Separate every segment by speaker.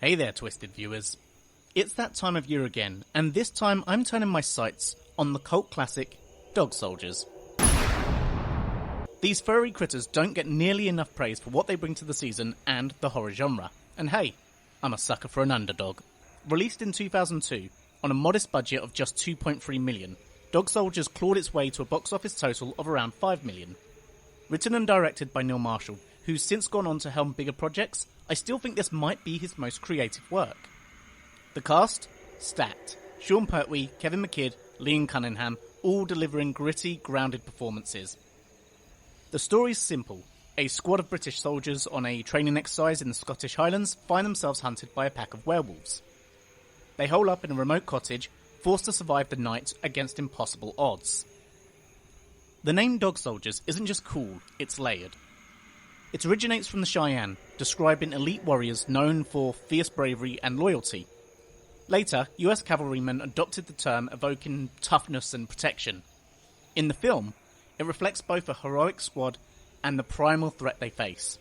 Speaker 1: Hey there, Twisted viewers. It's that time of year again, and this time I'm turning my sights on the cult classic Dog Soldiers. These furry critters don't get nearly enough praise for what they bring to the season and the horror genre. And hey, I'm a sucker for an underdog. Released in 2002, on a modest budget of just $2.3 million, Dog Soldiers clawed its way to a box office total of around $5 million. Written and directed by Neil Marshall, who's since gone on to helm bigger projects, I still think this might be his most creative work. The cast? Stacked. Sean Pertwee, Kevin McKidd, Liam Cunningham, all delivering gritty, grounded performances. The story's simple. A squad of British soldiers on a training exercise in the Scottish Highlands find themselves hunted by a pack of werewolves. They hole up in a remote cottage, forced to survive the night against impossible odds. The name Dog Soldiers isn't just cool, it's layered. It originates from the Cheyenne, describing elite warriors known for fierce bravery and loyalty. Later, US cavalrymen adopted the term, evoking toughness and protection. In the film, it reflects both a heroic squad and the primal threat they face.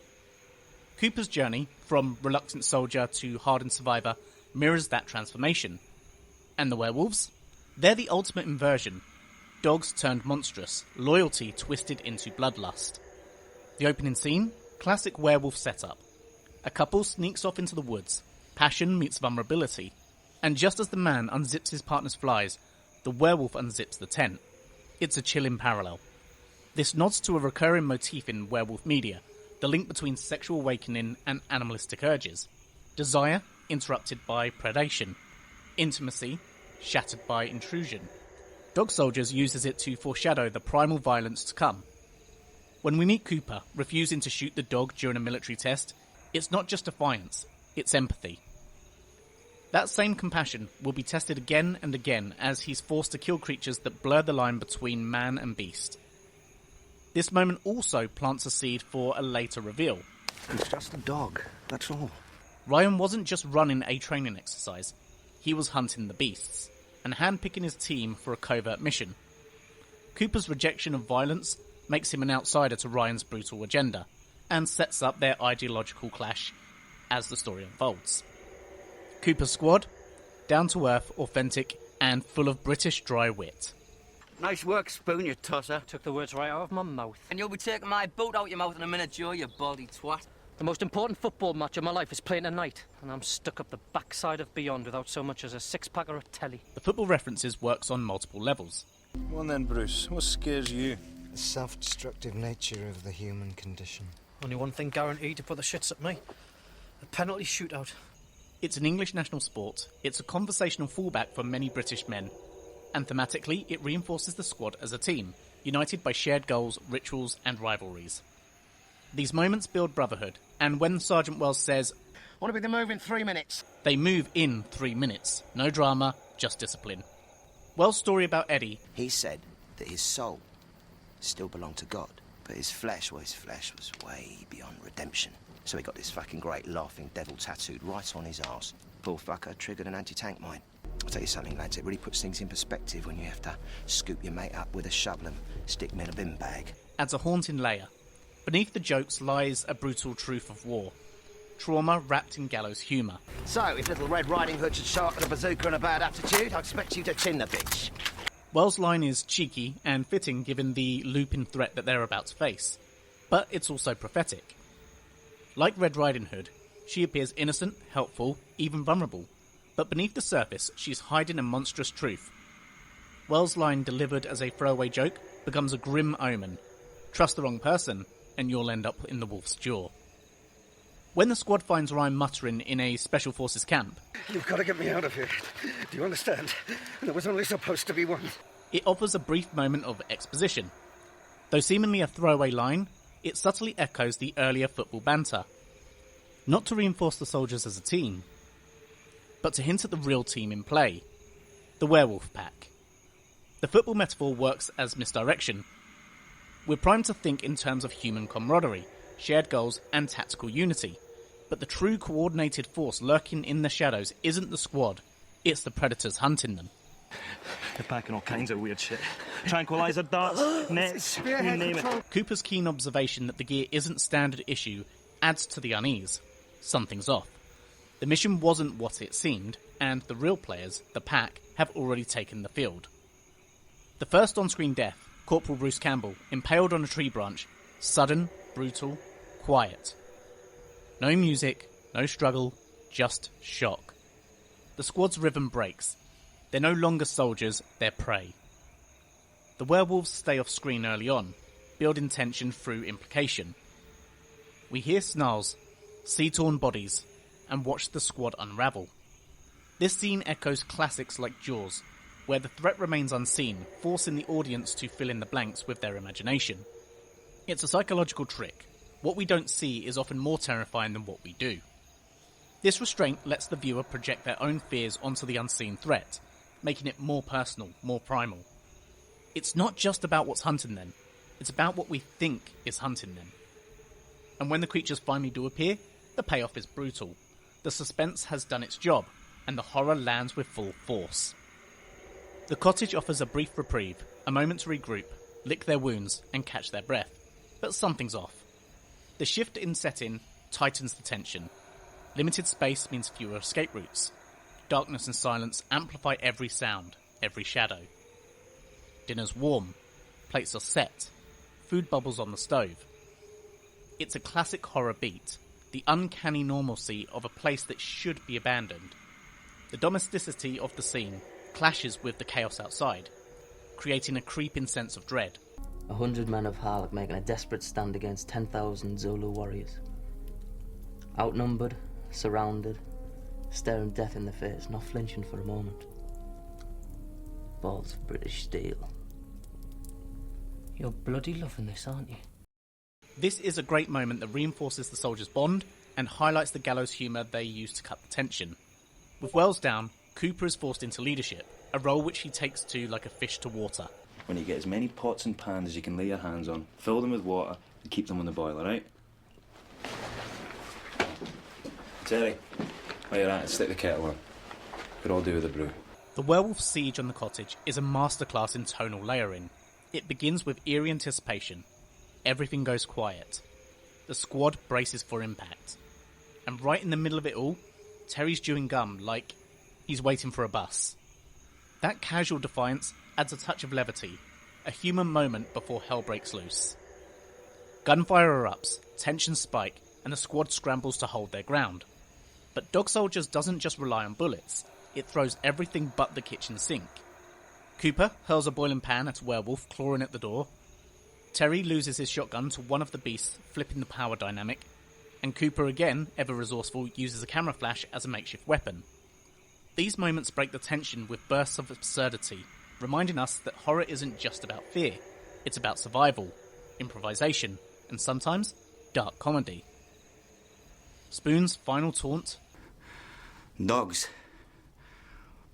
Speaker 1: Cooper's journey, from reluctant soldier to hardened survivor, mirrors that transformation. And the werewolves? They're the ultimate inversion. Dogs turned monstrous, loyalty twisted into bloodlust. The opening scene? Classic werewolf setup. A couple sneaks off into the woods. Passion meets vulnerability. And just as the man unzips his partner's flies, the werewolf unzips the tent. It's a chilling parallel. This nods to a recurring motif in werewolf media, the link between sexual awakening and animalistic urges. Desire, interrupted by predation. Intimacy, shattered by intrusion. Dog Soldiers uses it to foreshadow the primal violence to come. When we meet Cooper, refusing to shoot the dog during a military test, it's not just defiance, it's empathy. That same compassion will be tested again and again as he's forced to kill creatures that blur the line between man and beast. This moment also plants a seed for a later reveal.
Speaker 2: He's just a dog, that's all.
Speaker 1: Ryan wasn't just running a training exercise, he was hunting the beasts, and handpicking his team for a covert mission. Cooper's rejection of violence makes him an outsider to Ryan's brutal agenda, and sets up their ideological clash as the story unfolds. Cooper's squad? Down-to-earth, authentic, and full of British dry wit.
Speaker 3: Nice work, Spoon, you tosser.
Speaker 4: Took the words right out of my mouth.
Speaker 5: And you'll be taking my boot out your mouth in a minute, Joe, you baldy twat.
Speaker 4: The most important football match of my life is playing tonight, and I'm stuck up the backside of beyond without so much as a six-pack or a telly.
Speaker 1: The football references works on multiple levels.
Speaker 6: Well then, Bruce, what scares you?
Speaker 2: The self-destructive nature of the human condition.
Speaker 4: Only one thing guaranteed to put the shits at me. A penalty shootout.
Speaker 1: It's an English national sport. It's a conversational fallback for many British men. And thematically, it reinforces the squad as a team, united by shared goals, rituals, and rivalries. These moments build brotherhood, and when Sergeant Wells says,
Speaker 3: Want to be the move in 3 minutes?
Speaker 1: they move in 3 minutes. No drama, just discipline. Wells' story about Eddie.
Speaker 7: He said that his soul still belonged to God, but his flesh was way beyond redemption. So he got this fucking great laughing devil tattooed right on his arse. Poor fucker triggered an anti-tank mine. I'll tell you something, lads, it really puts things in perspective when you have to scoop your mate up with a shovel and stick him in a bin bag.
Speaker 1: Adds a haunting layer. Beneath the jokes lies a brutal truth of war. Trauma wrapped in gallows humour.
Speaker 3: So, if Little Red Riding Hood should show up with a bazooka and a bad attitude, I expect you to tin the bitch.
Speaker 1: Wells' line is cheeky and fitting given the looping threat that they're about to face. But it's also prophetic. Like Red Riding Hood, she appears innocent, helpful, even vulnerable. But beneath the surface, she's hiding a monstrous truth. Wells' line, delivered as a throwaway joke, becomes a grim omen. Trust the wrong person, and you'll end up in the wolf's jaw. When the squad finds Ryan muttering in a Special Forces camp,
Speaker 3: You've got to get me out of here. Do you understand? There was only supposed to be one.
Speaker 1: it offers a brief moment of exposition. Though seemingly a throwaway line, it subtly echoes the earlier football banter. Not to reinforce the soldiers as a team, but to hint at the real team in play, the werewolf pack. The football metaphor works as misdirection. We're primed to think in terms of human camaraderie, shared goals and tactical unity, but the true coordinated force lurking in the shadows isn't the squad, it's the predators hunting them.
Speaker 6: They're packing all kinds of weird shit. Tranquilizer darts, nets, you name it.
Speaker 1: Cooper's keen observation that the gear isn't standard issue adds to the unease. Something's off. The mission wasn't what it seemed, and the real players, the pack, have already taken the field. The first on-screen death, Corporal Bruce Campbell, impaled on a tree branch, sudden, brutal, quiet. No music, no struggle, just shock. The squad's rhythm breaks. They're no longer soldiers, they're prey. The werewolves stay off screen early on, building tension through implication. We hear snarls, see torn bodies, and watch the squad unravel. This scene echoes classics like Jaws, where the threat remains unseen, forcing the audience to fill in the blanks with their imagination. It's a psychological trick. What we don't see is often more terrifying than what we do. This restraint lets the viewer project their own fears onto the unseen threat, making it more personal, more primal. It's not just about what's hunting them, it's about what we think is hunting them. And when the creatures finally do appear, the payoff is brutal. The suspense has done its job, and the horror lands with full force. The cottage offers a brief reprieve, a moment to regroup, lick their wounds, and catch their breath. But something's off. The shift in setting tightens the tension. Limited space means fewer escape routes. Darkness and silence amplify every sound, every shadow. Dinner's warm, plates are set, food bubbles on the stove. It's a classic horror beat, the uncanny normalcy of a place that should be abandoned. The domesticity of the scene clashes with the chaos outside, creating a creeping sense of dread.
Speaker 8: 100 men of Harlech making a desperate stand against 10,000 Zulu warriors. Outnumbered, surrounded, staring death in the face, not flinching for a moment. Balls of British steel.
Speaker 4: You're bloody loving this, aren't you?
Speaker 1: This is a great moment that reinforces the soldiers' bond and highlights the gallows humour they use to cut the tension. With Wells down, Cooper is forced into leadership, a role which he takes to like a fish to water.
Speaker 6: When you get as many pots and pans as you can lay your hands on, fill them with water and keep them on the boil, alright? Terry, while you're at it, stick the kettle on. Could all do with a brew.
Speaker 1: The werewolf siege on the cottage is a masterclass in tonal layering. It begins with eerie anticipation. Everything goes quiet. The squad braces for impact. And right in the middle of it all, Terry's chewing gum like he's waiting for a bus. That casual defiance adds a touch of levity, a human moment before hell breaks loose. Gunfire erupts, tensions spike, and the squad scrambles to hold their ground. But Dog Soldiers doesn't just rely on bullets, it throws everything but the kitchen sink. Cooper hurls a boiling pan at a werewolf clawing at the door. Terry loses his shotgun to one of the beasts, flipping the power dynamic. And Cooper, again, ever resourceful, uses a camera flash as a makeshift weapon. These moments break the tension with bursts of absurdity, reminding us that horror isn't just about fear. It's about survival, improvisation, and sometimes dark comedy. Spoon's final taunt
Speaker 9: Dogs.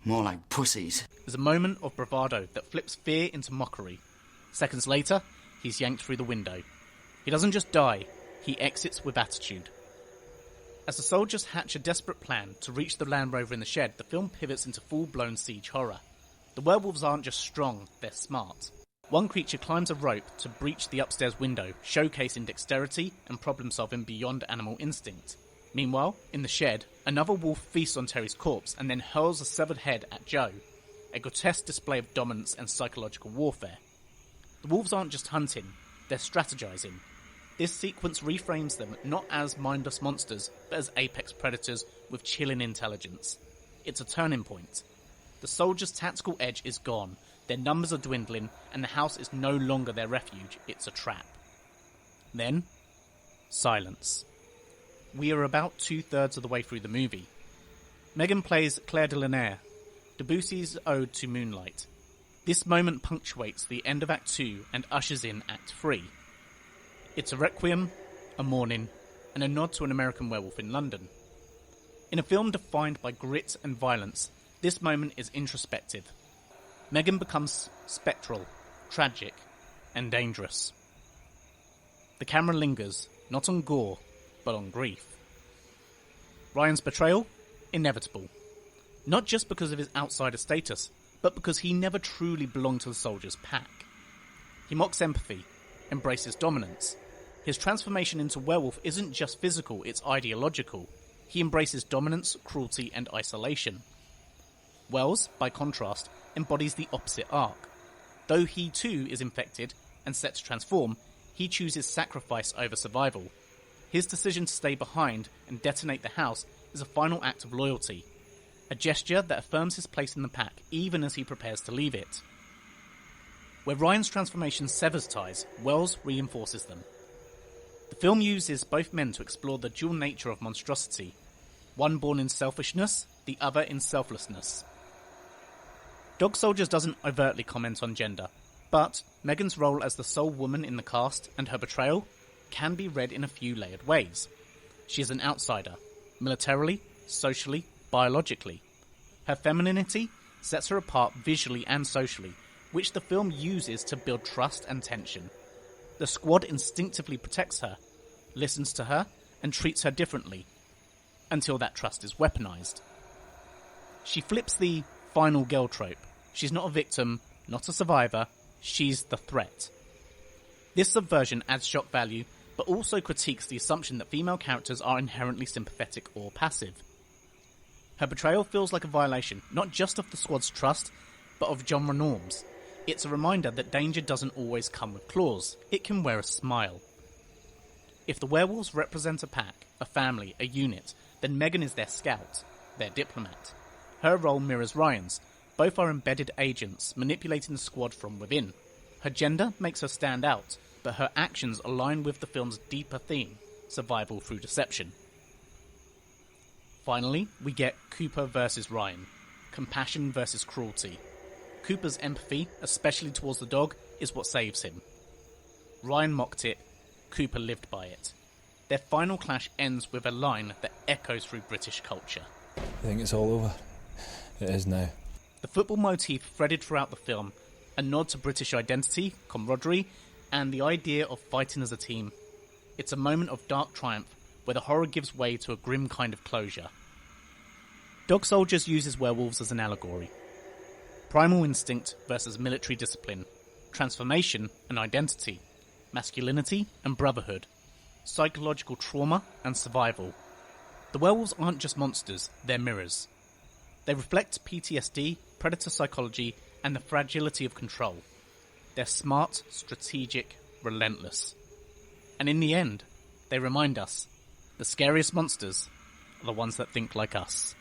Speaker 9: More like pussies.
Speaker 1: is a moment of bravado that flips fear into mockery. Seconds later, he's yanked through the window. He doesn't just die, he exits with attitude. As the soldiers hatch a desperate plan to reach the Land Rover in the shed, the film pivots into full-blown siege horror. The werewolves aren't just strong, they're smart. One creature climbs a rope to breach the upstairs window, showcasing dexterity and problem-solving beyond animal instinct. Meanwhile, in the shed, another wolf feasts on Terry's corpse and then hurls a severed head at Joe, a grotesque display of dominance and psychological warfare. The wolves aren't just hunting, they're strategizing. This sequence reframes them not as mindless monsters, but as apex predators with chilling intelligence. It's a turning point. The soldiers' tactical edge is gone, their numbers are dwindling, and the house is no longer their refuge, it's a trap. Then, silence. We are about 2/3 of the way through the movie. Megan plays Claire de Linaire, Debussy's Ode to Moonlight. This moment punctuates the end of Act 2 and ushers in Act 3. It's a requiem, a mourning, and a nod to an American Werewolf in London. In a film defined by grit and violence, this moment is introspective. Megan becomes spectral, tragic, and dangerous. The camera lingers, not on gore, but on grief. Ryan's betrayal? Inevitable. Not just because of his outsider status, but because he never truly belonged to the soldiers' pack. He mocks empathy, embraces dominance. His transformation into werewolf isn't just physical, it's ideological. he embraces dominance, cruelty, and isolation. Wells, by contrast, embodies the opposite arc. Though he too is infected and set to transform, he chooses sacrifice over survival. His decision to stay behind and detonate the house is a final act of loyalty, a gesture that affirms his place in the pack even as he prepares to leave it. Where Ryan's transformation severs ties, Wells reinforces them. The film uses both men to explore the dual nature of monstrosity, one born in selfishness, the other in selflessness. Dog Soldiers doesn't overtly comment on gender, but Megan's role as the sole woman in the cast and her betrayal can be read in a few layered ways. She is an outsider, militarily, socially, biologically. Her femininity sets her apart visually and socially, which the film uses to build trust and tension. The squad instinctively protects her, listens to her, and treats her differently, until that trust is weaponized. She flips the final girl trope. She's not a victim, not a survivor, she's the threat. This subversion adds shock value, but also critiques the assumption that female characters are inherently sympathetic or passive. Her betrayal feels like a violation, not just of the squad's trust, but of genre norms. It's a reminder that danger doesn't always come with claws, it can wear a smile. If the werewolves represent a pack, a family, a unit, then Megan is their scout, their diplomat. Her role mirrors Ryan's. Both are embedded agents, manipulating the squad from within. Her gender makes her stand out, but her actions align with the film's deeper theme, survival through deception. Finally, we get Cooper versus Ryan, compassion versus cruelty. Cooper's empathy, especially towards the dog, is what saves him. Ryan mocked it, Cooper lived by it. Their final clash ends with a line that echoes through British culture.
Speaker 10: I think it's all over. It is now.
Speaker 1: The football motif threaded throughout the film, a nod to British identity, camaraderie, and the idea of fighting as a team. It's a moment of dark triumph where the horror gives way to a grim kind of closure. Dog Soldiers uses werewolves as an allegory. Primal instinct versus military discipline, transformation and identity, masculinity and brotherhood, psychological trauma and survival. The werewolves aren't just monsters, they're mirrors. They reflect PTSD, predator psychology, and the fragility of control. They're smart, strategic, relentless. And in the end, they remind us, the scariest monsters are the ones that think like us.